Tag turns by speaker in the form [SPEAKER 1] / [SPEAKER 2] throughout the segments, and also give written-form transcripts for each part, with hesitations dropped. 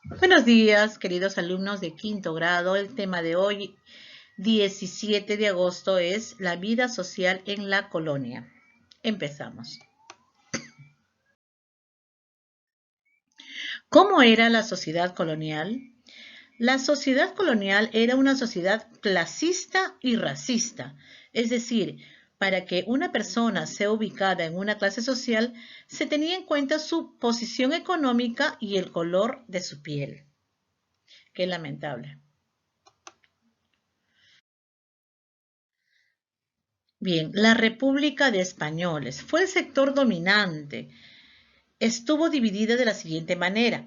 [SPEAKER 1] Buenos días, queridos alumnos de quinto grado. El tema de hoy, 17 de agosto, es la vida social en la colonia. Empezamos. ¿Cómo era la sociedad colonial? La sociedad colonial era una sociedad clasista y racista, es decir, para que una persona sea ubicada en una clase social, se tenía en cuenta su posición económica y el color de su piel. Qué lamentable. Bien, la República de Españoles fue el sector dominante. Estuvo dividida de la siguiente manera.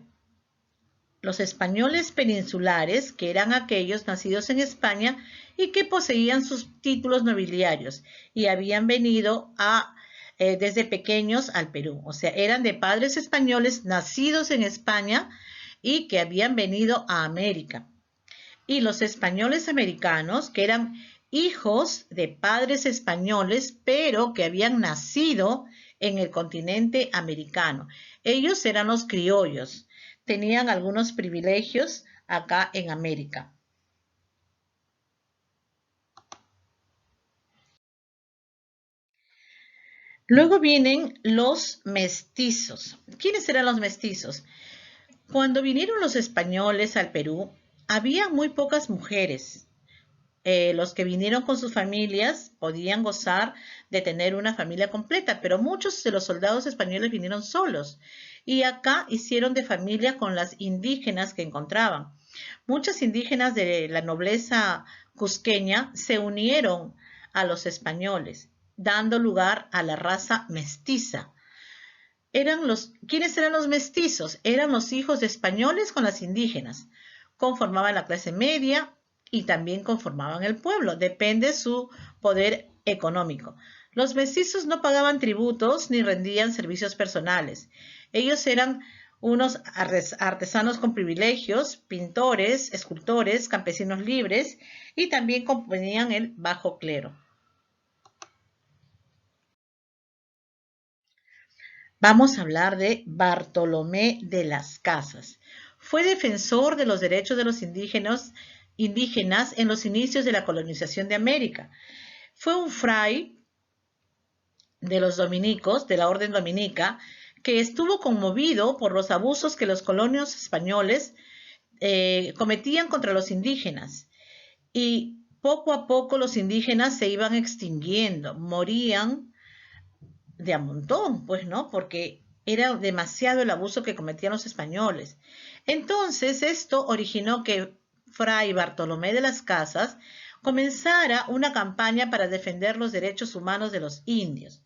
[SPEAKER 1] Los españoles peninsulares, que eran aquellos nacidos en España y que poseían sus títulos nobiliarios y habían venido desde pequeños al Perú. O sea, eran de padres españoles nacidos en España y que habían venido a América. Y los españoles americanos, que eran hijos de padres españoles, pero que habían nacido en el continente americano. Ellos eran los criollos, tenían algunos privilegios acá en América. Luego vienen los mestizos. ¿Quiénes eran los mestizos? Cuando vinieron los españoles al Perú, había muy pocas mujeres. Los que vinieron con sus familias podían gozar de tener una familia completa, pero muchos de los soldados españoles vinieron solos y acá hicieron de familia con las indígenas que encontraban. Muchas indígenas de la nobleza cusqueña se unieron a los españoles, dando lugar a la raza mestiza. ¿Quiénes eran los mestizos? Eran los hijos de españoles con las indígenas. Conformaban la clase media y también conformaban el pueblo. Depende su poder económico. Los mestizos no pagaban tributos ni rendían servicios personales. Ellos eran unos artesanos con privilegios, pintores, escultores, campesinos libres y también componían el bajo clero. Vamos a hablar de Bartolomé de las Casas. Fue defensor de los derechos de los indígenas en los inicios de la colonización de América. Fue un fray de los dominicos, de la orden dominica, que estuvo conmovido por los abusos que los colonios españoles cometían contra los indígenas. Y poco a poco los indígenas se iban extinguiendo, morían de a montón, pues, ¿no? Porque era demasiado el abuso que cometían los españoles. Entonces, esto originó que Fray Bartolomé de las Casas comenzara una campaña para defender los derechos humanos de los indios.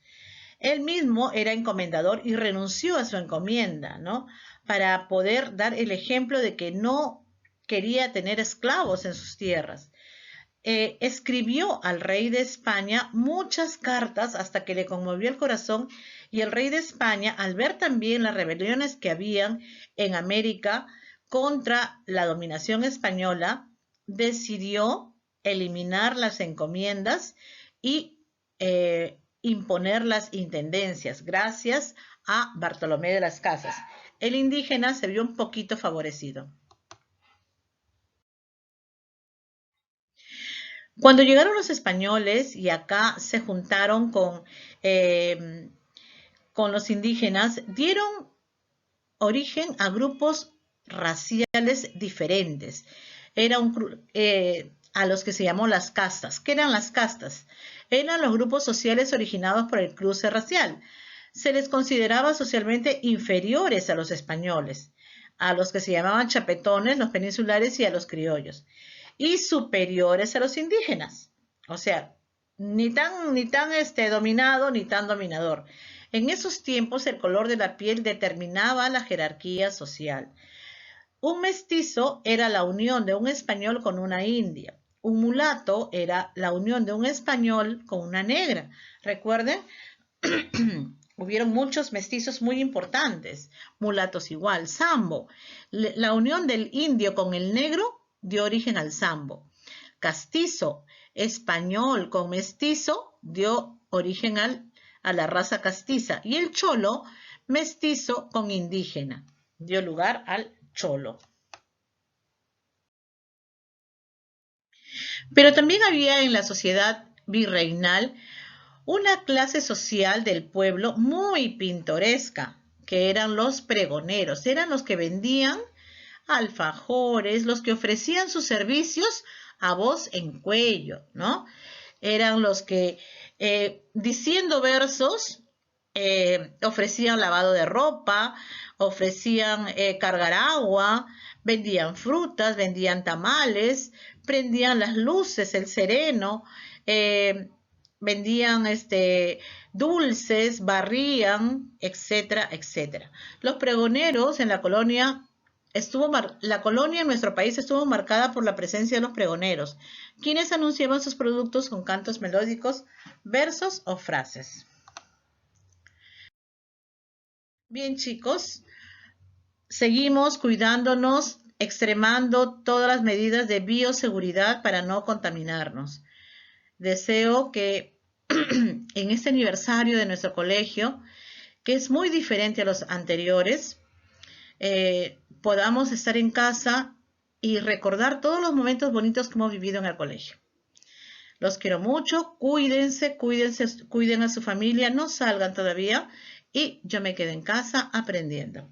[SPEAKER 1] Él mismo era encomendador y renunció a su encomienda, ¿no? Para poder dar el ejemplo de que no quería tener esclavos en sus tierras. Escribió al rey de España muchas cartas hasta que le conmovió el corazón y el rey de España, al ver también las rebeliones que habían en América contra la dominación española, decidió eliminar las encomiendas y imponer las intendencias gracias a Bartolomé de las Casas. El indígena se vio un poquito favorecido. Cuando llegaron los españoles y acá se juntaron con los indígenas, dieron origen a grupos raciales diferentes. Era a los que se llamó las castas. ¿Qué eran las castas? Eran los grupos sociales originados por el cruce racial. Se les consideraba socialmente inferiores a los españoles, a los que se llamaban chapetones, los peninsulares y a los criollos, y superiores a los indígenas. O sea, ni tan dominado ni tan dominador. En esos tiempos el color de la piel determinaba la jerarquía social. Un mestizo era la unión de un español con una india. Un mulato era la unión de un español con una negra. Recuerden, hubieron muchos mestizos muy importantes. Mulatos igual. Sambo. La unión del indio con el negro dio origen al sambo. Castizo, español con mestizo, dio origen a la raza castiza. Y el cholo, mestizo con indígena, dio lugar al cholo. Pero también había en la sociedad virreinal una clase social del pueblo muy pintoresca, que eran los pregoneros, eran los que vendían alfajores, los que ofrecían sus servicios a voz en cuello, ¿no? Eran los que, diciendo versos, ofrecían lavado de ropa, ofrecían cargar agua, vendían frutas, vendían tamales, prendían las luces, el sereno, eh, vendían dulces, barrían, etcétera, etcétera. Los pregoneros en la colonia la colonia en nuestro país estuvo marcada por la presencia de los pregoneros, quienes anunciaban sus productos con cantos melódicos, versos o frases. Bien, chicos, seguimos cuidándonos, extremando todas las medidas de bioseguridad para no contaminarnos. Deseo que en este aniversario de nuestro colegio, que es muy diferente a los anteriores, podamos estar en casa y recordar todos los momentos bonitos que hemos vivido en el colegio. Los quiero mucho, cuídense, cuiden a su familia, no salgan todavía y yo me quedo en casa aprendiendo.